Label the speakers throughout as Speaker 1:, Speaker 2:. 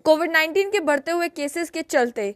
Speaker 1: कोविड-19 के बढ़ते हुए केसेस के चलते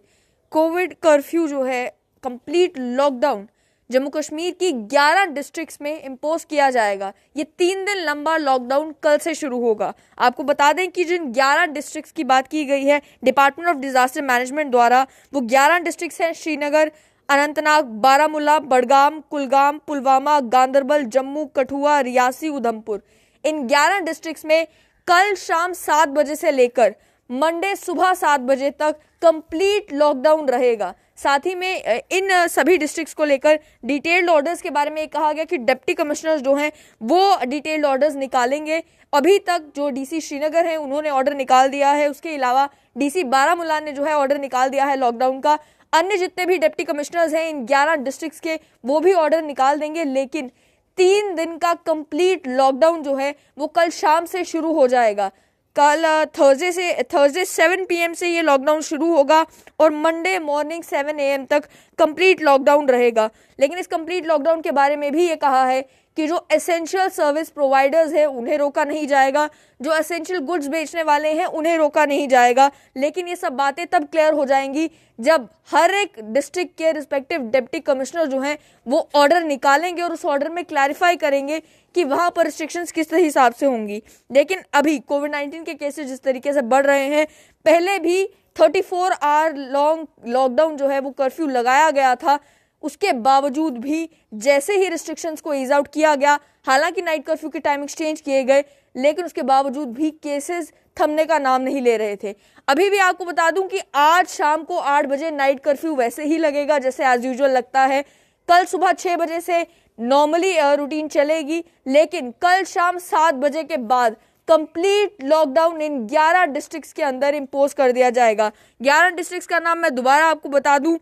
Speaker 1: कोविड कर्फ्यू जो है, कंप्लीट लॉकडाउन जम्मू कश्मीर की 11 डिस्ट्रिक्ट्स में इम्पोज किया जाएगा। ये 3 दिन लंबा लॉकडाउन कल से शुरू होगा। आपको बता दें कि जिन 11 डिस्ट्रिक्ट्स की बात की गई है डिपार्टमेंट ऑफ डिजास्टर मैनेजमेंट द्वारा, वो 11 डिस्ट्रिक्ट्स हैं श्रीनगर, अनंतनाग, बारामूला, बडगाम, कुलगाम, पुलवामा, गांदरबल, जम्मू, कठुआ, रियासी, उधमपुर। इन 11 डिस्ट्रिक्ट्स में कल शाम 7 बजे से लेकर मंडे सुबह 7 बजे तक कंप्लीट लॉकडाउन रहेगा। साथ ही में इन सभी डिस्ट्रिक्ट्स को लेकर डिटेल्ड ऑर्डर्स के बारे में कहा गया कि डिप्टी कमिश्नर्स जो हैं वो डिटेल्ड ऑर्डर्स निकालेंगे। अभी तक जो डीसी श्रीनगर है उन्होंने ऑर्डर निकाल दिया है, उसके अलावा डीसी बारामूला ने जो है ऑर्डर निकाल दिया है लॉकडाउन का। अन्य जितने भी डिप्टी कमिश्नर्स हैं इन 11 डिस्ट्रिक्ट्स के, वो भी ऑर्डर निकाल देंगे। लेकिन 3 दिन का कंप्लीट लॉकडाउन जो है वो कल शाम से शुरू हो जाएगा। कल थर्सडे 7 PM से ये लॉकडाउन शुरू होगा और मंडे मॉर्निंग 7 AM तक कंप्लीट लॉकडाउन रहेगा। लेकिन इस कंप्लीट लॉकडाउन के बारे में भी ये कहा है कि जो एसेंशियल सर्विस प्रोवाइडर्स हैं उन्हें रोका नहीं जाएगा, जो एसेंशियल गुड्स बेचने वाले हैं उन्हें रोका नहीं जाएगा। लेकिन ये सब बातें तब क्लियर हो जाएंगी जब हर एक डिस्ट्रिक्ट के रिस्पेक्टिव डिप्टी कमिश्नर जो हैं वो ऑर्डर निकालेंगे और उस ऑर्डर में क्लैरिफाई करेंगे कि वहाँ पर रिस्ट्रिक्शंस किस हिसाब से होंगी। लेकिन अभी कोविड-19 के केसेस जिस तरीके से बढ़ रहे हैं, पहले भी 34 आवर लॉन्ग लॉकडाउन जो है वो कर्फ्यू लगाया गया था, उसके बावजूद भी जैसे ही रिस्ट्रिक्शंस को ईज आउट किया गया, हालांकि नाइट कर्फ्यू के टाइम एक्सचेंज किए गए, लेकिन उसके बावजूद भी केसेस थमने का नाम नहीं ले रहे थे। अभी भी आपको बता दूं कि आज शाम को 8 बजे नाइट कर्फ्यू वैसे ही लगेगा जैसे एज यूजुअल लगता है। कल सुबह 6 बजे से नॉर्मली रूटीन चलेगी, लेकिन कल शाम 7 बजे के बाद कंप्लीट लॉकडाउन इन 11 डिस्ट्रिक्ट्स के अंदर इम्पोज कर दिया जाएगा। 11 डिस्ट्रिक्ट्स का नाम मैं दोबारा आपको बता दूं।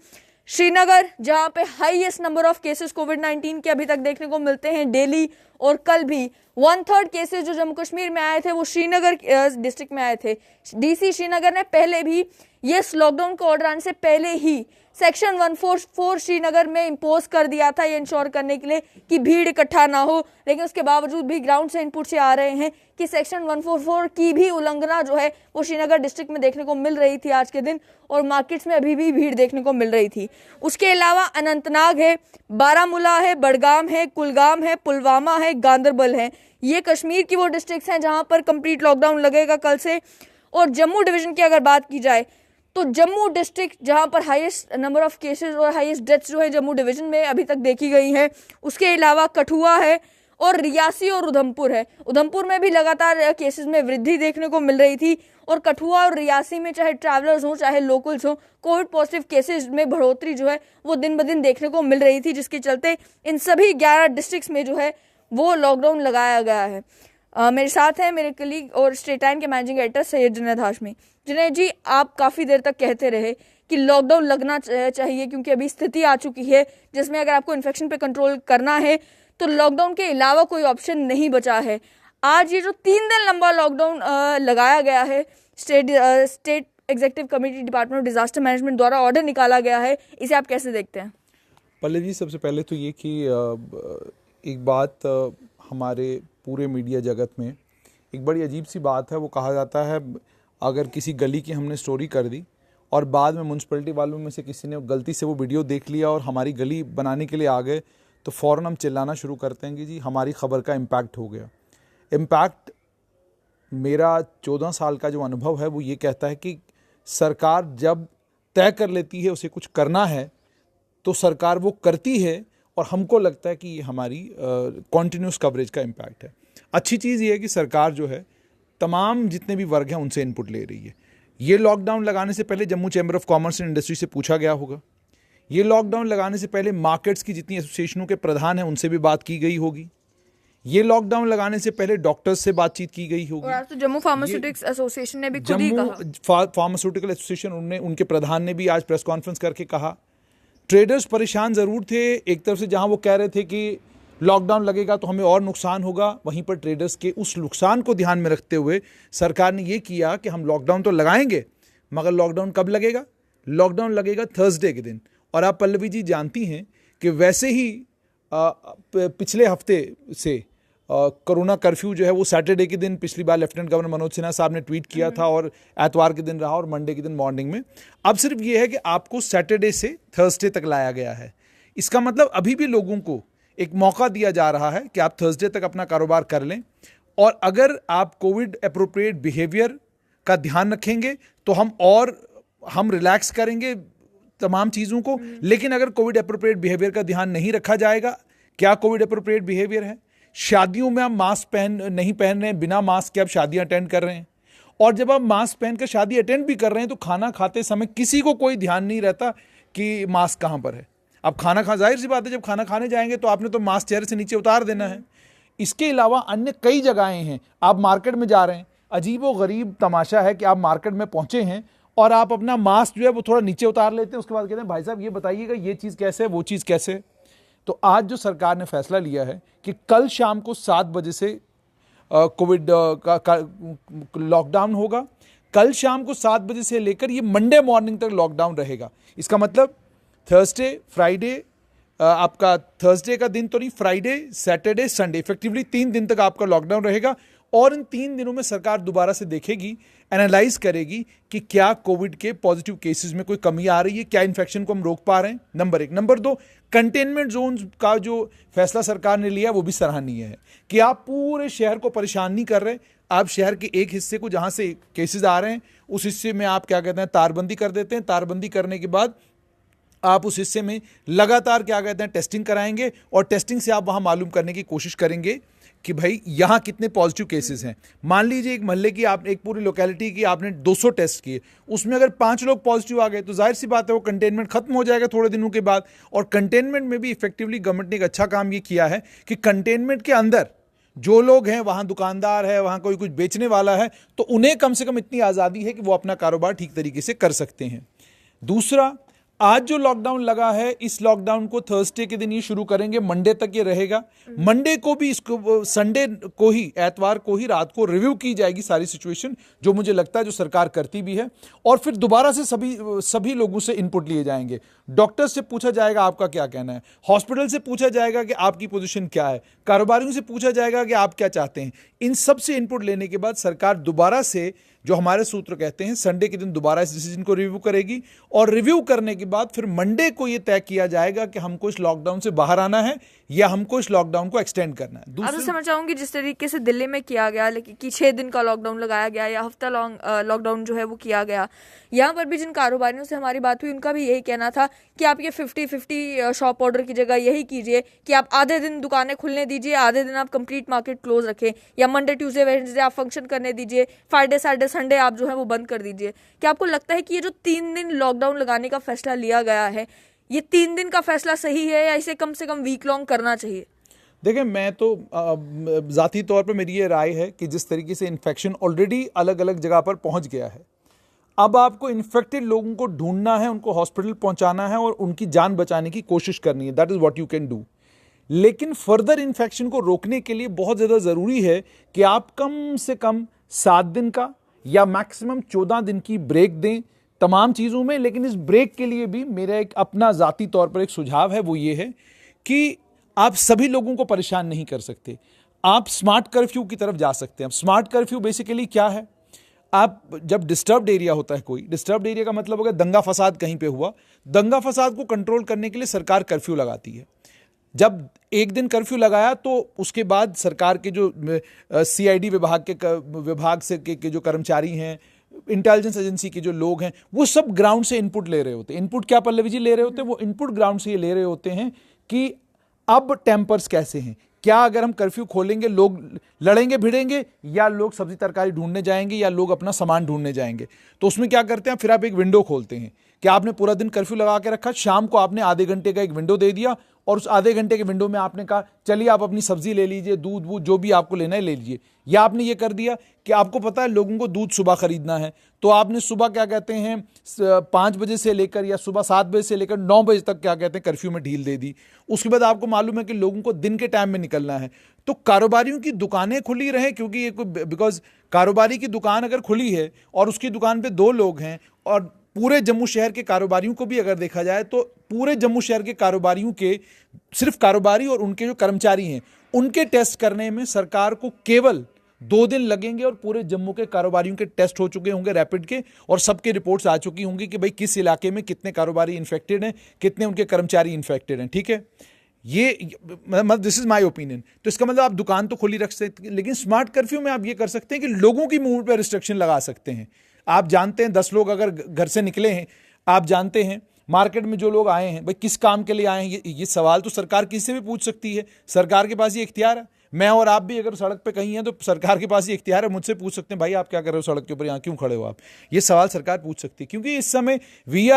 Speaker 1: श्रीनगर, जहां पे हाईएस्ट नंबर ऑफ केसेस कोविड-19 के अभी तक देखने को मिलते हैं डेली, और कल भी 1/3 केसेस जो जम्मू कश्मीर में आए थे वो श्रीनगर डिस्ट्रिक्ट में आए थे। डीसी श्रीनगर ने पहले भी ये लॉकडाउन का ऑर्डर आने से पहले ही सेक्शन 144 श्रीनगर में इम्पोज कर दिया था, ये इंश्योर करने के लिए कि भीड़ इकट्ठा ना हो। लेकिन उसके बावजूद भी ग्राउंड से इनपुट से आ रहे हैं कि सेक्शन 144 की भी उल्लंघना जो है वो श्रीनगर डिस्ट्रिक्ट में देखने को मिल रही थी आज के दिन, और मार्केट्स में अभी भी भीड़ देखने को मिल रही थी। उसके अलावा अनंतनाग है, बारामूला है, बडगाम है, कुलगाम है, पुलवामा है, गांदरबल है। ये कश्मीर की वो डिस्ट्रिक्ट्स हैं जहां पर कंप्लीट लॉकडाउन लगेगा कल से। और जम्मू डिवीजन की अगर बात की जाए तो जम्मू डिस्ट्रिक्ट जहां पर हाईएस्ट नंबर ऑफ केसेस और हाईएस्ट डेथ्स जो है जम्मू डिवीजन में अभी तक देखी गई हैं, उसके अलावा कठुआ है और रियासी और उधमपुर है। उधमपुर में भी लगातार केसेस में वृद्धि देखने को मिल रही थी, और कठुआ और रियासी में चाहे ट्रैवलर्स हो चाहे लोकल्स हो, कोविड पॉजिटिव केसेस में बढ़ोतरी जो है वो दिन ब दिन देखने को मिल रही थी, जिसके चलते इन सभी 11 डिस्ट्रिक्ट्स में जो है वो लॉकडाउन लगाया गया है। मेरे साथ हैं मेरे कलीग और स्ट्रेट टाइम के मैनेजिंग एडिटर सैयद जुनैद हाशमी। जुनैद जी, आप काफ़ी देर तक कहते रहे कि लॉकडाउन लगना चाहिए क्योंकि अभी स्थिति आ चुकी है जिसमें अगर आपको इन्फेक्शन पे कंट्रोल करना है तो लॉकडाउन के अलावा कोई ऑप्शन नहीं बचा है। आज ये जो 3 दिन लंबा लॉकडाउन लगाया गया है, state executive committee department of disaster management द्वारा ऑर्डर निकाला गया है, इसे आप कैसे देखते हैं?
Speaker 2: पल्लवी जी, सबसे पहले तो ये कि एक बात हमारे पूरे मीडिया जगत में एक बड़ी अजीब सी बात है। वो कहा जाता है अगर किसी गली की हमने स्टोरी कर दी और बाद में म्यूनसिपैलिटी वालों में से किसी ने गलती से वो वीडियो देख लिया और हमारी गली बनाने के लिए आ गए, तो फ़ौरन हम चिल्लाना शुरू करते हैं कि जी हमारी ख़बर का इम्पैक्ट हो गया। इम्पैक्ट मेरा 14 साल का जो अनुभव है वो ये कहता है कि सरकार जब तय कर लेती है उसे कुछ करना है तो सरकार वो करती है, और हमको लगता है कि ये हमारी कॉन्टिन्यूस कवरेज का इम्पैक्ट है। अच्छी चीज़ ये है कि सरकार जो है तमाम जितने भी वर्ग हैं उनसे इनपुट ले रही है। ये लॉकडाउन लगाने से पहले Jammu chamber of commerce and industry से पूछा गया होगा। ये लॉकडाउन लगाने से पहले मार्केट्स की जितनी एसोसिएशनों के प्रधान हैं उनसे भी बात की गई होगी। ये लॉकडाउन लगाने से पहले डॉक्टर्स से बातचीत की गई होगी।
Speaker 1: और आज तो जम्मू फार्मास्यूटिक्स एसोसिएशन ने भी खुद ही कहा,
Speaker 2: फार्मास्यूटिकल एसोसिएशन उनके प्रधान ने भी आज प्रेस कॉन्फ्रेंस करके कहा। ट्रेडर्स परेशान ज़रूर थे, एक तरफ से जहां वो कह रहे थे कि लॉकडाउन लगेगा तो हमें और नुकसान होगा, वहीं पर ट्रेडर्स के उस नुकसान को ध्यान में रखते हुए सरकार ने ये किया कि हम लॉकडाउन तो लगाएंगे, मगर लॉकडाउन कब लगेगा? लॉकडाउन लगेगा थर्सडे के दिन। और आप पल्लवी जी जानती हैं कि वैसे ही पिछले हफ्ते से कोरोना कर्फ्यू जो है वो सैटरडे के दिन पिछली बार लेफ्टिनेंट गवर्नर मनोज सिन्हा साहब ने ट्वीट किया था और एतवार के दिन रहा और मंडे के दिन मॉर्निंग में। अब सिर्फ ये है कि आपको सैटरडे से थर्सडे तक लाया गया है। इसका मतलब अभी भी लोगों को एक मौका दिया जा रहा है कि आप थर्सडे तक अपना कारोबार कर लें, और अगर आप कोविड अप्रोप्रिएट बिहेवियर का ध्यान रखेंगे तो हम रिलैक्स करेंगे तमाम चीज़ों को। लेकिन अगर कोविड अप्रोप्रिएट बिहेवियर का ध्यान नहीं रखा जाएगा, क्या कोविड अप्रोप्रिएट बिहेवियर है? शादियों में आप मास्क नहीं पहन रहे हैं, बिना मास्क के आप शादियां अटेंड कर रहे हैं, और जब आप मास्क पहनकर शादी अटेंड भी कर रहे हैं तो खाना खाते समय किसी को कोई ध्यान नहीं रहता कि मास्क कहाँ पर है। अब खाना खा, जाहिर सी बात है जब खाना खाने जाएंगे तो आपने तो मास्क चेहरे से नीचे उतार देना है। इसके अलावा अन्य कई जगहें हैं, आप मार्केट में जा रहे हैं, अजीब व गरीब तमाशा है कि आप मार्केट में पहुंचे हैं और आप अपना मास्क जो है वो थोड़ा नीचे उतार लेते हैं, उसके बाद कहते हैं भाई साहब ये बताइएगा ये चीज़ कैसे है, वो चीज़ कैसे है। तो आज जो सरकार ने फैसला लिया है कि कल शाम को 7 बजे से कोविड का लॉकडाउन होगा। कल शाम को 7 बजे से लेकर ये मंडे मॉर्निंग तक लॉकडाउन रहेगा। इसका मतलब थर्सडे फ्राइडे, आपका थर्सडे का दिन तो नहीं, फ्राइडे सैटरडे संडे, इफेक्टिवली 3 दिन तक आपका लॉकडाउन रहेगा। और इन 3 दिनों में सरकार दोबारा से देखेगी, एनालाइज करेगी कि क्या कोविड के पॉजिटिव केसेस में कोई कमी आ रही है, क्या इन्फेक्शन को हम रोक पा रहे हैं, नंबर 1। नंबर 2, कंटेनमेंट जोन का जो फैसला सरकार ने लिया वो भी सराहनीय है कि आप पूरे शहर को परेशान नहीं कर रहे। आप शहर के एक हिस्से को जहां से केसेस आ रहे हैं उस हिस्से में आप क्या कहते हैं तारबंदी कर देते हैं। तारबंदी करने के बाद आप उस हिस्से में लगातार क्या कहते हैं टेस्टिंग कराएंगे, और टेस्टिंग से आप वहां मालूम करने की कोशिश करेंगे कि भाई यहां कितने पॉजिटिव केसेस हैं। मान लीजिए एक मोहल्ले की, आप एक पूरी लोकेलिटी की आपने 200 टेस्ट किए, उसमें अगर 5 लोग पॉजिटिव आ गए तो जाहिर सी बात है वो कंटेनमेंट खत्म हो जाएगा थोड़े दिनों के बाद। और कंटेनमेंट में भी इफेक्टिवली गवर्नमेंट ने एक अच्छा काम ये किया है कि कंटेनमेंट के अंदर जो लोग हैं, वहां दुकानदार है, वहां कोई कुछ बेचने वाला है, तो उन्हें कम से कम इतनी आज़ादी है कि वो अपना कारोबार ठीक तरीके से कर सकते हैं। दूसरा, आज जो लॉकडाउन लगा है, इस लॉकडाउन को थर्सडे के दिन ये शुरू करेंगे, मंडे तक ये रहेगा। मंडे को भी, इसको संडे को ही, एतवार को ही रात को रिव्यू की जाएगी सारी सिचुएशन, जो मुझे लगता है जो सरकार करती भी है। और फिर दोबारा से सभी लोगों से इनपुट लिए जाएंगे। डॉक्टर से पूछा जाएगा आपका क्या कहना है, हॉस्पिटल से पूछा जाएगा कि आपकी पोजीशन क्या है, कारोबारियों से पूछा जाएगा कि आप क्या चाहते हैं। इन सब से इनपुट लेने के बाद सरकार दोबारा से, जो हमारे सूत्र कहते हैं, संडे के दिन दोबारा इस डिसीजन को रिव्यू करेगी, और रिव्यू करने के बाद फिर मंडे को यह तय किया जाएगा कि हमको इस लॉकडाउन से बाहर आना है या हमको इस लॉकडाउन को एक्सटेंड करना है।
Speaker 1: आप तो समझ चाहूंगी जिस तरीके से दिल्ली में किया गया, लेकिन कि 6 दिन का लॉकडाउन लगाया गया या हफ्ता लॉन्ग लॉकडाउन जो है वो किया गया, यहाँ पर भी जिन कारोबारियों से हमारी बात हुई उनका भी यही कहना था कि आप ये 50-50 शॉप ऑर्डर की जगह यही कीजिए कि आप आधे दिन दुकानें खुलने दीजिए, आधे दिन आप कंप्लीट मार्केट क्लोज रखें, या मंडे ट्यूसडे वेडनेसडे आप फंक्शन करने दीजिए, फ्राइडे सैटरडे संडे आप जो है वो बंद कर दीजिए। क्या आपको लगता है कि ये जो 3 दिन लॉकडाउन लगाने का फैसला लिया गया है, ये 3 दिन का फैसला सही है या इसे कम से कम वीक लॉन्ग करना चाहिए?
Speaker 2: देखिए, मैं तो ज़ाती तौर पे मेरी ये राय है कि जिस तरीके से इन्फेक्शन ऑलरेडी अलग अलग जगह पर पहुंच गया है, अब आपको इन्फेक्टेड लोगों को ढूंढना है, उनको हॉस्पिटल पहुंचाना है और उनकी जान बचाने की कोशिश करनी है। That is what you can do. लेकिन फर्दर इन्फेक्शन को रोकने के लिए बहुत ज़्यादा ज़रूरी है कि आप कम से कम 7 दिन का या मैक्सिमम 14 दिन की ब्रेक दें तमाम चीज़ों में। लेकिन इस ब्रेक के लिए भी मेरा एक अपना ज़ाती तौर पर एक सुझाव है, वो ये है कि आप सभी लोगों को परेशान नहीं कर सकते। आप स्मार्ट कर्फ्यू की तरफ जा सकते हैं। स्मार्ट कर्फ्यू बेसिकली क्या है? आप जब डिस्टर्ब्ड एरिया होता है, कोई डिस्टर्ब्ड एरिया का मतलब अगर दंगा फसाद कहीं पे हुआ, दंगा फसाद को कंट्रोल करने के लिए सरकार कर्फ्यू लगाती है। जब एक दिन कर्फ्यू लगाया तो उसके बाद सरकार के जो CID विभाग से के जो कर्मचारी हैं, इंटेलिजेंस एजेंसी के जो लोग हैं, वो सब ग्राउंड से इनपुट ले रहे होते हैं। इनपुट क्या पल्लवी जी ले रहे होते हैं? वो इनपुट ग्राउंड से ये ले रहे होते हैं कि अब टेम्पर्स कैसे हैं, क्या अगर हम कर्फ्यू खोलेंगे लोग लड़ेंगे भिड़ेंगे, या लोग सब्जी तरकारी ढूंढने जाएंगे, या लोग अपना सामान ढूंढने जाएंगे। तो उसमें क्या करते हैं, फिर आप एक विंडो खोलते हैं कि आपने पूरा दिन कर्फ्यू लगा के रखा, शाम को आपने आधे घंटे का एक विंडो दे दिया, और उस आधे घंटे के विंडो में आपने कहा चलिए आप अपनी सब्जी ले लीजिए, दूध वूध जो भी आपको लेना है ले लीजिए। या आपने ये कर दिया कि आपको पता है लोगों को दूध सुबह खरीदना है, तो आपने सुबह क्या कहते हैं 5 बजे से लेकर या सुबह 7 बजे से लेकर 9 बजे तक क्या कहते हैं कर्फ्यू में ढील दे दी। उसके बाद आपको मालूम है कि लोगों को दिन के टाइम में निकलना है, तो कारोबारियों की दुकानें खुली रहें, क्योंकि ये बिकॉज कारोबारी की दुकान अगर खुली है और उसकी दुकान पे 2 लोग हैं और पूरे जम्मू शहर के कारोबारियों को भी अगर देखा जाए तो पूरे जम्मू शहर के कारोबारियों के, सिर्फ कारोबारी और उनके जो कर्मचारी हैं, उनके टेस्ट करने में सरकार को केवल 2 दिन लगेंगे और पूरे जम्मू के कारोबारियों के टेस्ट हो चुके होंगे रैपिड के, और सबके रिपोर्ट्स आ चुकी होंगी कि भाई किस इलाके में कितने कारोबारी इन्फेक्टेड हैं, कितने उनके कर्मचारी इन्फेक्टेड हैं। ठीक है, ये मतलब दिस इज माय ओपिनियन। तो इसका मतलब आप दुकान तो खुली रख सकते हैं, लेकिन स्मार्ट कर्फ्यू में आप ये कर सकते हैं कि लोगों की मूवमेंट पर रिस्ट्रिक्शन लगा सकते हैं। आप जानते हैं 10 लोग अगर घर से निकले हैं, आप जानते हैं मार्केट में जो लोग आए हैं भाई किस काम के लिए आए हैं, ये सवाल तो सरकार किसी से भी पूछ सकती है। सरकार के पास ये इख्तियार है। मैं और आप भी अगर सड़क पे कहीं हैं तो सरकार के पास ये इख्तियार है, मुझसे पूछ सकते हैं भाई आप क्या कर रहे हो सड़क के ऊपर, यहाँ क्यों खड़े हो आप। ये सवाल सरकार पूछ सकती है, क्योंकि इस समय we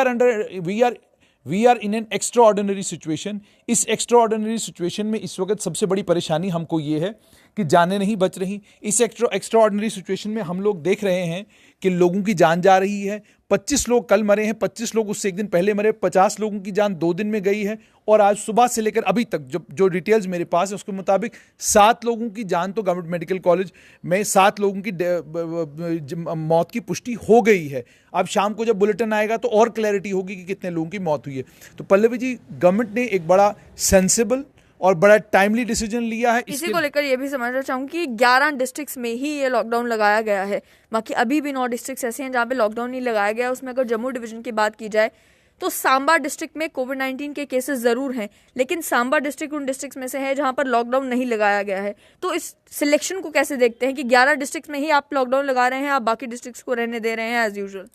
Speaker 2: are in an extraordinary situation. इस एक्स्ट्रा ऑर्डिनरी सिचुएशन में इस वक्त सबसे बड़ी परेशानी हमको ये है कि जानें नहीं बच रही। इस एक्स्ट्रा ऑर्डिनरी सिचुएशन में हम लोग देख रहे हैं कि लोगों की जान जा रही है। 25 लोग कल मरे हैं, 25 लोग उससे एक दिन पहले मरे, 50 लोगों की जान 2 दिन में गई है, और आज सुबह से लेकर अभी तक जो डिटेल्स मेरे पास है उसके मुताबिक 7 लोगों की जान तो गवर्नमेंट मेडिकल कॉलेज में 7 लोगों की मौत की पुष्टि हो गई है। अब शाम को जब बुलेटिन आएगा तो और क्लैरिटी होगी कि कितने लोगों की मौत हुई है। तो पल्लवी जी, गवर्नमेंट ने एक बड़ा सेंसिबल और बड़ा टाइमली डिसीजन लिया है।
Speaker 1: इसी को लेकर ये भी समझना चाहूंगी कि 11 डिस्ट्रिक्ट्स में ही ये लॉकडाउन लगाया गया है, बाकी अभी भी 9 डिस्ट्रिक्ट्स ऐसे हैं जहाँ पे लॉकडाउन नहीं लगाया गया। उसमें अगर जम्मू डिवीजन की बात की जाए तो सांबा डिस्ट्रिक्ट में कोविड-19 के केसेस जरूर हैं, लेकिन सांबा डिस्ट्रिक्ट उन डिस्ट्रिक्ट्स में से है जहां पर लॉकडाउन नहीं लगाया गया है। तो इस सिलेक्शन को कैसे देखते हैं कि 11 डिस्ट्रिक्ट्स में ही आप लॉकडाउन लगा रहे हैं, आप बाकी डिस्ट्रिक्ट्स को रहने दे रहे हैं एज यूजुअल?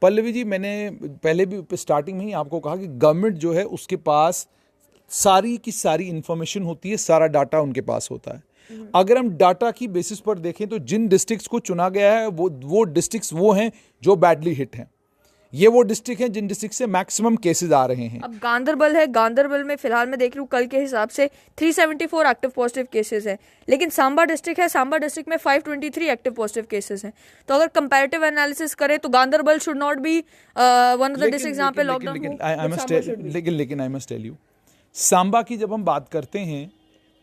Speaker 2: पल्लवी जी, मैंने पहले भी स्टार्टिंग में ही आपको कहा कि गवर्नमेंट जो है उसके पास सारी की सारी इंफॉर्मेशन होती है, सारा डाटा उनके पास होता है। अगर हम डाटा की बेसिस पर देखें तो जिन डिस्ट्रिक्ट्स को चुना गया है वो डिस्ट्रिक्ट्स वो हैं जो बैडली हिट हैं। ये वो डिस्ट्रिक्ट हैं जिन डिस्ट्रिक्ट से मैक्सिमम केसेस आ रहे हैं।
Speaker 1: अब गांदरबल है, गांदरबल में फिलहाल मैं देख रही हूँ कल के हिसाब से 374 एक्टिव पॉजिटिव केसेस हैं, लेकिन सांबा डिस्ट्रिक्ट है, सांबा डिस्ट्रिक्ट में 523 एक्टिव पॉजिटिव केसेस हैं। तो अगर कंपैरेटिव एनालिसिस करें तो Ganderbal should not be one of the districts जहां पे लॉकडाउन हो।
Speaker 2: लेकिन I must tell you, Samba की जब हम बात करते हैं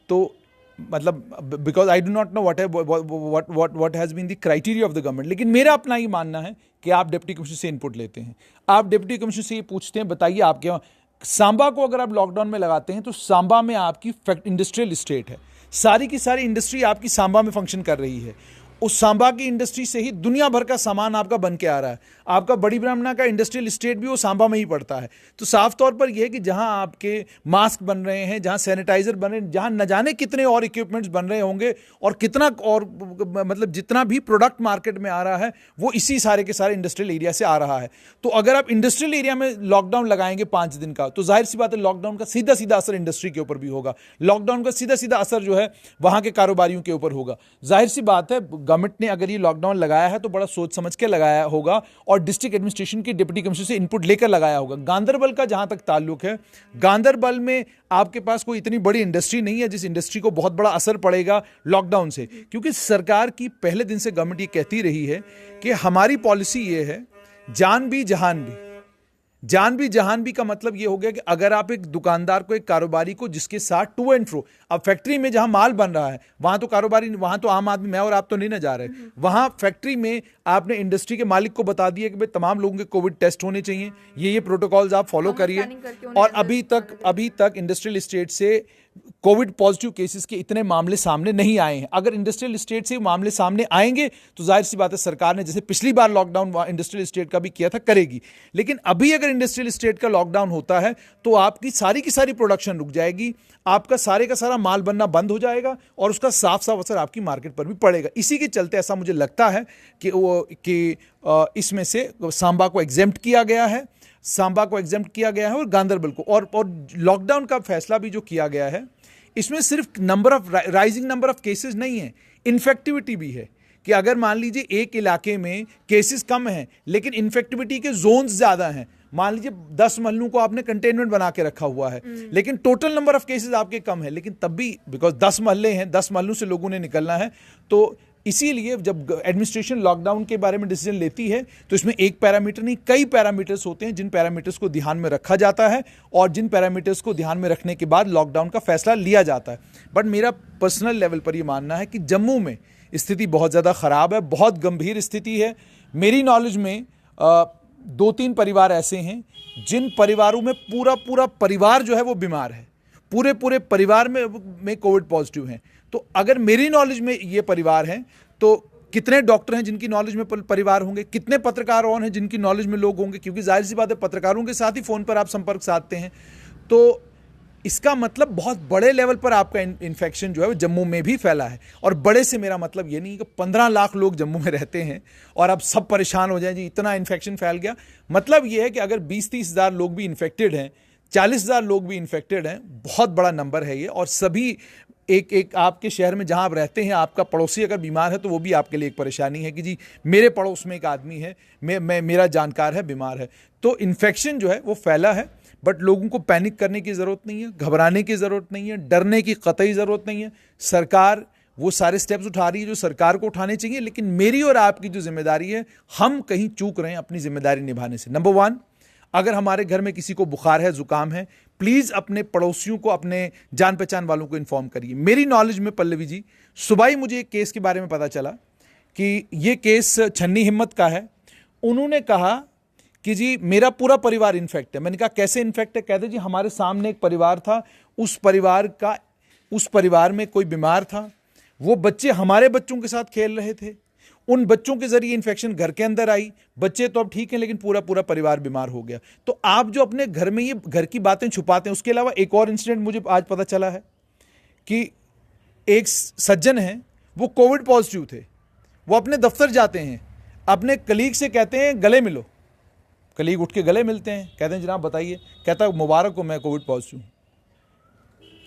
Speaker 2: तो मतलब because I do not know what has been the criteria of the government, लेकिन मेरा अपना ये मानना है कि आप डिप्टी कमिश्नर से इनपुट लेते हैं, आप डिप्टी कमिश्नर से ये पूछते हैं बताइए आपके सांबा को अगर आप लॉकडाउन में लगाते हैं तो सांबा में आपकी इंडस्ट्रियल स्टेट है, सारी की सारी इंडस्ट्री आपकी सांबा में फंक्शन कर रही है। उस सांबा की इंडस्ट्री से ही दुनिया भर का सामान आपका बन के आ रहा है। आपका बड़ी ब्राह्मणा का इंडस्ट्रियल स्टेट भी वो सांबा में ही पड़ता है। तो साफ तौर पर यह है कि जहां आपके मास्क बन रहे हैं, जहां सैनिटाइजर बन रहे हैं, जहां न जाने कितने और इक्विपमेंट्स बन रहे होंगे और कितना और मतलब जितना भी प्रोडक्ट मार्केट में आ रहा है वो इसी सारे के सारे इंडस्ट्रियल एरिया से आ रहा है। तो अगर आप इंडस्ट्रियल एरिया में लॉकडाउन लगाएंगे 5 दिन का, तो जाहिर सी बात है लॉकडाउन का सीधा सीधा असर इंडस्ट्री के ऊपर भी होगा। लॉकडाउन का सीधा सीधा असर जो है वहां के कारोबारियों के ऊपर होगा। जाहिर सी बात है गवर्नमेंट ने अगर ये लॉकडाउन लगाया है तो बड़ा सोच समझ के लगाया होगा और डिस्ट्रिक्ट एडमिनिस्ट्रेशन के डिप्टी कमिश्नर से इनपुट लेकर लगाया होगा। गांदरबल का जहां तक ताल्लुक है, गांदरबल में आपके पास कोई इतनी बड़ी इंडस्ट्री नहीं है जिस इंडस्ट्री को बहुत बड़ा असर पड़ेगा लॉकडाउन से, क्योंकि सरकार की पहले दिन से गवर्नमेंट ये कहती रही है कि हमारी पॉलिसी ये है जान भी जहान भी। जान भी जहान भी का मतलब ये हो गया कि अगर आप एक दुकानदार को, एक कारोबारी को जिसके साथ टू एंड फ्रो, अब फैक्ट्री में जहां माल बन रहा है वहां तो कारोबारी, वहां तो आम आदमी मैं और आप तो नहीं ना जा रहे, वहां फैक्ट्री में आपने इंडस्ट्री के मालिक को बता दिया कि भाई तमाम लोगों के कोविड टेस्ट होने चाहिए, ये प्रोटोकॉल्स आप फॉलो करिए। और अभी तक इंडस्ट्रियल स्टेट से कोविड पॉजिटिव केसेस के इतने मामले सामने नहीं आए हैं। अगर इंडस्ट्रियल स्टेट से मामले सामने आएंगे तो जाहिर सी बात है सरकार ने जैसे पिछली बार लॉकडाउन इंडस्ट्रियल स्टेट का भी किया था करेगी। लेकिन अभी अगर इंडस्ट्रियल स्टेट का लॉकडाउन होता है तो आपकी सारी की सारी प्रोडक्शन रुक जाएगी, आपका सारे का सारा माल बनना बंद हो जाएगा और उसका साफ साफ असर आपकी मार्केट पर भी पड़ेगा। इसी के चलते ऐसा मुझे लगता है कि इसमें से सांबा को एग्जेम्प्ट किया गया है, सांबा को एग्जेम्प्ट किया गया है और गांदरबल को। और लॉकडाउन का फैसला भी जो किया गया है इसमें सिर्फ राइजिंग नंबर ऑफ केसेस नहीं है, इन्फेक्टिविटी भी है कि अगर मान लीजिए एक इलाके में केसेस कम हैं लेकिन इन्फेक्टिविटी के जोन्स ज्यादा हैं, मान लीजिए 10 महलों को आपने कंटेनमेंट बना के रखा हुआ है लेकिन टोटल नंबर ऑफ केसेस आपके कम है, लेकिन तब भी बिकॉज 10 महल्ले हैं, 10 महलों से लोगों ने निकलना है, तो इसीलिए जब एडमिनिस्ट्रेशन लॉकडाउन के बारे में डिसीजन लेती है तो इसमें एक पैरामीटर नहीं कई पैरामीटर्स होते हैं जिन पैरामीटर्स को ध्यान में रखा जाता है और जिन पैरामीटर्स को ध्यान में रखने के बाद लॉकडाउन का फैसला लिया जाता है। बट मेरा पर्सनल लेवल पर यह मानना है कि जम्मू में स्थिति बहुत ज़्यादा ख़राब है, बहुत गंभीर स्थिति है। मेरी नॉलेज में दो तीन परिवार ऐसे हैं जिन परिवारों में पूरा पूरा परिवार जो है वो बीमार है, पूरे पूरे परिवार में कोविड पॉजिटिव हैं। तो अगर मेरी नॉलेज में ये परिवार हैं तो कितने डॉक्टर हैं जिनकी नॉलेज में परिवार होंगे, कितने पत्रकार और हैं जिनकी नॉलेज में लोग होंगे, क्योंकि जाहिर सी बात है पत्रकारों के साथ ही फ़ोन पर आप संपर्क साधते हैं। तो इसका मतलब बहुत बड़े लेवल पर आपका इन्फेक्शन जो है वो जम्मू में भी फैला है। और बड़े से मेरा मतलब ये नहीं कि 15 लाख लोग जम्मू में रहते हैं और अब सब परेशान हो जाएं जी इतना इन्फेक्शन फैल गया। मतलब ये है कि अगर 20-30 हज़ार लोग भी इन्फेक्टेड हैं, 40 हज़ार लोग भी इन्फेक्टेड हैं, बहुत बड़ा नंबर है ये। और सभी एक आपके शहर में जहां आप रहते हैं, आपका पड़ोसी अगर बीमार है तो वो भी आपके लिए एक परेशानी है कि जी मेरे पड़ोस में एक आदमी है, मेरा जानकार है, बीमार है। तो इन्फेक्शन जो है वो फैला है, बट लोगों को पैनिक करने की ज़रूरत नहीं है, घबराने की ज़रूरत नहीं है, डरने की कतई ज़रूरत नहीं है। सरकार वो सारे स्टेप्स उठा रही है जो सरकार को उठाने चाहिए, लेकिन मेरी और आपकी जो जिम्मेदारी है, हम कहीं चूक रहे हैं अपनी जिम्मेदारी निभाने से। नंबर 1, अगर हमारे घर में किसी को बुखार है, जुकाम है, प्लीज़ अपने पड़ोसियों को, अपने जान पहचान वालों को इन्फॉर्म करिए। मेरी नॉलेज में पल्लवी जी, सुबह ही मुझे एक केस के बारे में पता चला कि ये केस छन्नी हिम्मत का है। उन्होंने कहा कि जी मेरा पूरा परिवार इन्फेक्ट है। मैंने कहा कैसे इन्फेक्ट है? कहते जी हमारे सामने एक परिवार था, उस परिवार में कोई बीमार था, वो बच्चे हमारे बच्चों के साथ खेल रहे थे, उन बच्चों के जरिए इन्फेक्शन घर के अंदर आई। बच्चे तो अब ठीक हैं, लेकिन पूरा पूरा परिवार बीमार हो गया। तो आप जो अपने घर में ये घर की बातें छुपाते हैं, उसके अलावा एक और इंसिडेंट मुझे आज पता चला है कि एक सज्जन हैं, वो कोविड पॉजिटिव थे। वो अपने दफ्तर जाते हैं, अपने कलीग से कहते हैं गले मिलो। कलीग उठ के गले मिलते हैं, कहते हैं जनाब बताइए। कहता मुबारक हो, मैं कोविड पॉजिटिव हूँ।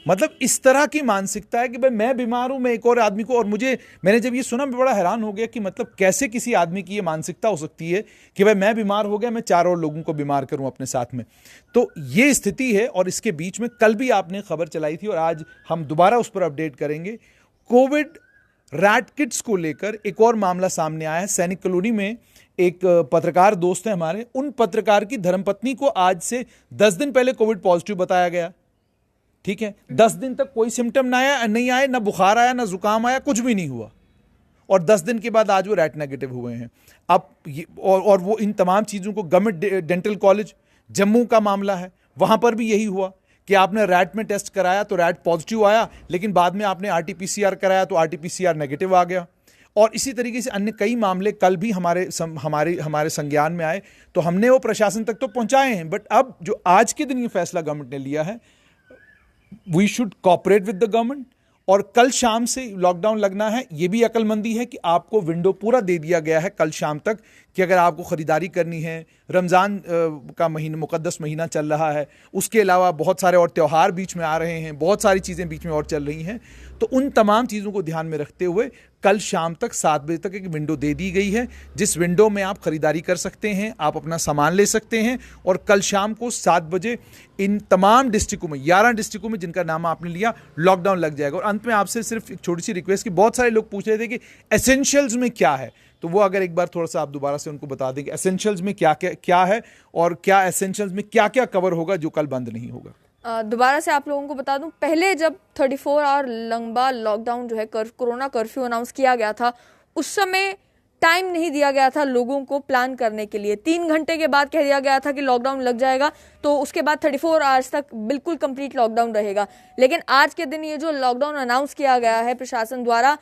Speaker 2: मतलब इस तरह की मानसिकता है कि भाई मैं बीमार हूं, मैं एक और आदमी को। और मैंने जब ये सुना मैं बड़ा हैरान हो गया कि मतलब कैसे किसी आदमी की ये मानसिकता हो सकती है कि भाई मैं बीमार हो गया, मैं 4 और लोगों को बीमार करूं अपने साथ में। तो ये स्थिति है। और इसके बीच में कल भी आपने खबर चलाई थी और आज हम दोबारा उस पर अपडेट करेंगे। कोविड रैट किट्स को लेकर एक और मामला सामने आया है। सैनिक कॉलोनी में एक पत्रकार दोस्त है हमारे, उन पत्रकार की धर्मपत्नी को आज से 10 दिन पहले कोविड पॉजिटिव बताया गया। ठीक है, 10 दिन तक कोई सिम्टम नहीं आए, ना बुखार आया, ना जुकाम आया, कुछ भी नहीं हुआ। और 10 दिन के बाद आज वो रैट नेगेटिव हुए हैं। अब और वो इन तमाम चीज़ों को गवर्नमेंट डेंटल कॉलेज जम्मू का मामला है, वहाँ पर भी यही हुआ कि आपने रैट में टेस्ट कराया तो रैट पॉजिटिव आया, लेकिन बाद में आपने RT-PCR कराया तो RT-PCR नेगेटिव आ गया। और इसी तरीके से अन्य कई मामले कल भी हमारे संज्ञान में आए, तो हमने वो प्रशासन तक तो पहुँचाए हैं। बट अब जो आज के दिन ये फैसला गवर्नमेंट ने लिया है, we should cooperate with the government. और कल शाम से लॉकडाउन लगना है, ये भी अक्लमंदी है कि आपको विंडो पूरा दे दिया गया है कल शाम तक कि अगर आपको ख़रीदारी करनी है, रमज़ान का महीना, मुक़द्दस महीना चल रहा है, उसके अलावा बहुत सारे और त्यौहार बीच में आ रहे हैं, बहुत सारी चीज़ें बीच में और चल रही हैं, तो उन तमाम चीज़ों को ध्यान में रखते हुए कल शाम तक 7 बजे तक एक विंडो दे दी गई है, जिस विंडो में आप ख़रीदारी कर सकते हैं, आप अपना सामान ले सकते हैं। और कल शाम को 7 बजे इन तमाम डिस्ट्रिक्टों में, 11 डिस्ट्रिक्टों में जिनका नाम आपने लिया, लॉकडाउन लग जाएगा। और अंत में आपसे सिर्फ एक छोटी सी रिक्वेस्ट कि बहुत सारे लोग पूछ रहे थे कि एसेंशियल्स में क्या है, तो वो अगर एक बार थोड़ा सा आप दोबारा से उनको बता दें कि एसेंशियल्स में क्या क्या है और क्या एसेंशियल्स में क्या क्या कवर होगा जो कल बंद नहीं होगा।
Speaker 1: दोबारा से आप लोगों को बता दूं, पहले जब 34 आवर लंबा लॉकडाउन जो है कोरोना कर्फ्यू अनाउंस किया गया था, उस समय टाइम नहीं दिया गया था लोगों को प्लान करने के लिए। 3 घंटे के बाद कह दिया गया था कि लॉकडाउन लग जाएगा, तो उसके बाद 34 आवर्स तक बिल्कुल कंप्लीट लॉकडाउन रहेगा। लेकिन आज के दिन ये जो लॉकडाउन अनाउंस किया गया है प्रशासन द्वारा,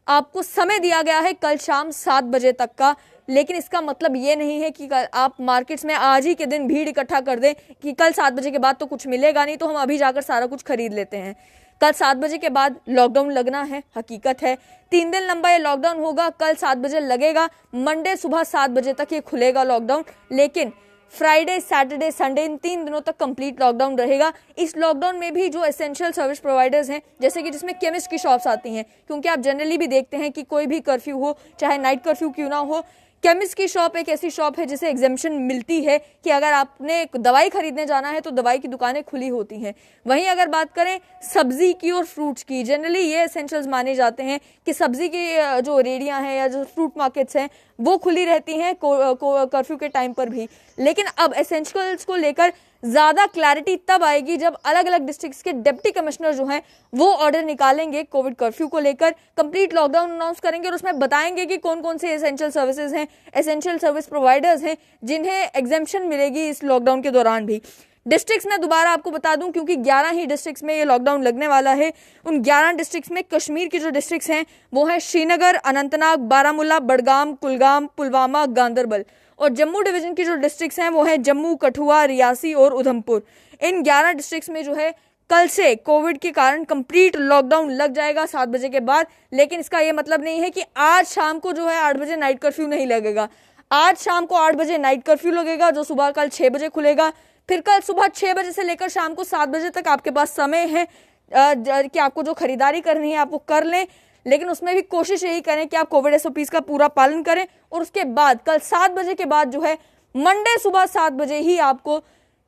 Speaker 1: आपको समय दिया गया है कल शाम 7 बजे तक का। लेकिन इसका मतलब ये नहीं है कि आप मार्केट्स में आज ही के दिन भीड़ इकट्ठा कर दें कि कल 7 बजे के बाद तो कुछ मिलेगा नहीं, तो हम अभी जाकर सारा कुछ खरीद लेते हैं। कल 7 बजे के बाद लॉकडाउन लगना है, हकीकत है। 3 दिन लंबा ये लॉकडाउन होगा, कल 7 बजे लगेगा, मंडे सुबह 7 बजे तक ये खुलेगा लॉकडाउन। लेकिन फ्राइडे, सैटरडे, संडे, इन 3 दिनों तक कंप्लीट लॉकडाउन रहेगा। इस लॉकडाउन में भी जो एसेंशियल सर्विस प्रोवाइडर्स हैं, जैसे कि जिसमें केमिस्ट की शॉप्स आती हैं, क्योंकि आप जनरली भी देखते हैं कि कोई भी कर्फ्यू हो, चाहे नाइट कर्फ्यू क्यों ना हो, केमिस्ट की शॉप एक ऐसी शॉप है जिसे एग्जेम्पशन मिलती है कि अगर आपने दवाई खरीदने जाना है तो दवाई की दुकानें खुली होती हैं। वहीं अगर बात करें सब्जी की और फ्रूट्स की, जनरली ये एसेंशियल्स माने जाते हैं कि सब्जी की जो रेडियां हैं या जो फ्रूट मार्केट्स हैं वो खुली रहती हैं कर्फ्यू के टाइम पर भी। लेकिन अब एसेंशियल्स को लेकर ज़्यादा क्लैरिटी तब आएगी जब अलग अलग डिस्ट्रिक्ट्स के डिप्टी कमिश्नर जो हैं वो ऑर्डर निकालेंगे कोविड कर्फ्यू को लेकर, कंप्लीट लॉकडाउन अनाउंस करेंगे और उसमें बताएंगे कि कौन कौन से एसेंशियल सर्विसेज हैं, एसेंशियल सर्विस प्रोवाइडर्स हैं जिन्हें एग्जेम्पशन मिलेगी इस लॉकडाउन के दौरान भी। डिस्ट्रिक्ट्स में दोबारा आपको बता दूं, क्योंकि 11 ही डिस्ट्रिक्ट्स में ये लॉकडाउन लगने वाला है। उन 11 डिस्ट्रिक्ट्स में कश्मीर की जो डिस्ट्रिक्ट्स हैं वो हैं श्रीनगर, अनंतनाग, बारामूला, बडगाम, कुलगाम, पुलवामा, गांदरबल। और जम्मू डिवीजन की जो डिस्ट्रिक्ट्स हैं वो हैं जम्मू, कठुआ, रियासी और उधमपुर। इन 11 डिस्ट्रिक्ट्स में जो है कल से कोविड के कारण कंप्लीट लॉकडाउन लग जाएगा 7 बजे के बाद। लेकिन इसका ये मतलब नहीं है कि आज शाम को जो है 8 बजे नाइट कर्फ्यू नहीं लगेगा। आज शाम को 8 बजे नाइट कर्फ्यू लगेगा जो सुबह कल 6 बजे खुलेगा। फिर कल सुबह 6 बजे से लेकर शाम को 7 बजे तक आपके पास समय है कि आपको जो खरीदारी करनी है आप वो कर लें, लेकिन उसमें भी कोशिश यही करें कि आप कोविड SOPs का पूरा पालन करें। और उसके बाद कल 7 बजे के बाद जो है मंडे सुबह 7 बजे ही आपको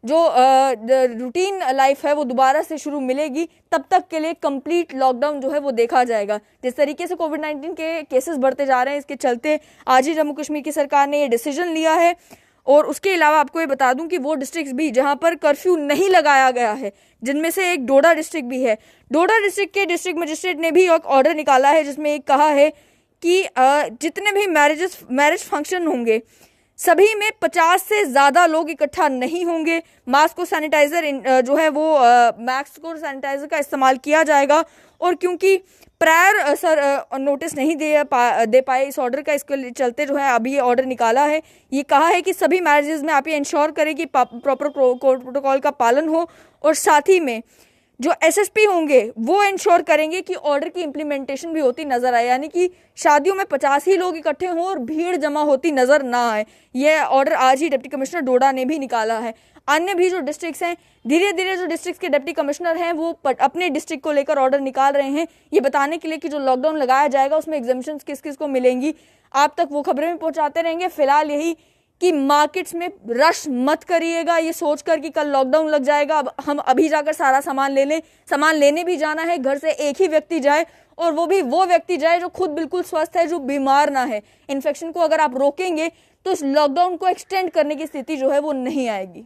Speaker 1: जो रूटीन लाइफ है वो दोबारा से शुरू मिलेगी। तब तक के लिए कंप्लीट लॉकडाउन जो है वो देखा जाएगा। जिस तरीके से कोविड-19 के केसेस बढ़ते जा रहे हैं, इसके चलते आज ही जम्मू कश्मीर की सरकार ने ये डिसीजन लिया है। और उसके अलावा आपको ये बता दूं कि वो डिस्ट्रिक्ट्स भी जहां पर कर्फ्यू नहीं लगाया गया है, जिनमें से एक डोडा डिस्ट्रिक्ट भी है। डोडा डिस्ट्रिक्ट के डिस्ट्रिक्ट मजिस्ट्रेट ने भी एक ऑर्डर निकाला है जिसमें एक कहा है कि जितने भी मैरिज फंक्शन होंगे सभी में 50 से ज़्यादा लोग इकट्ठा नहीं होंगे। मास्क को सैनिटाइजर जो है वो मास्क को सैनिटाइजर का इस्तेमाल किया जाएगा। और क्योंकि प्रायर नोटिस नहीं दे पाए इस ऑर्डर का, इसके चलते जो है अभी ये ऑर्डर निकाला है। ये कहा है कि सभी मैरिजेस में आप ये इंश्योर करें कि प्रॉपर प्रोटोकॉल का पालन हो, और साथ ही में जो SSP होंगे वो इंश्योर करेंगे कि ऑर्डर की इम्प्लीमेंटेशन भी होती नजर आए, यानी कि शादियों में 50 ही लोग इकट्ठे हों और भीड़ जमा होती नजर ना आए। यह ऑर्डर आज ही डिप्टी कमिश्नर डोडा ने भी निकाला है। अन्य भी जो डिस्ट्रिक्ट्स हैं, धीरे धीरे जो डिस्ट्रिक्ट्स के डिप्टी कमिश्नर हैं वो अपने डिस्ट्रिक्ट को लेकर ऑर्डर निकाल रहे हैं, ये बताने के लिए कि जो लॉकडाउन लगाया जाएगा उसमें एग्जेम्पशंस किस किस को मिलेंगी। आप तक वो खबरें भी पहुंचाते रहेंगे। फिलहाल यही कि मार्केट्स में रश मत करिएगा ये सोचकर कि कल लॉकडाउन लग जाएगा, अब हम अभी जाकर सारा सामान ले लें। सामान लेने भी जाना है, घर से एक ही व्यक्ति जाए, और वो भी वो व्यक्ति जाए जो खुद बिल्कुल स्वस्थ है, जो बीमार ना है। इन्फेक्शन को अगर आप रोकेंगे तो इस लॉकडाउन को एक्सटेंड करने की स्थिति जो है वो नहीं आएगी।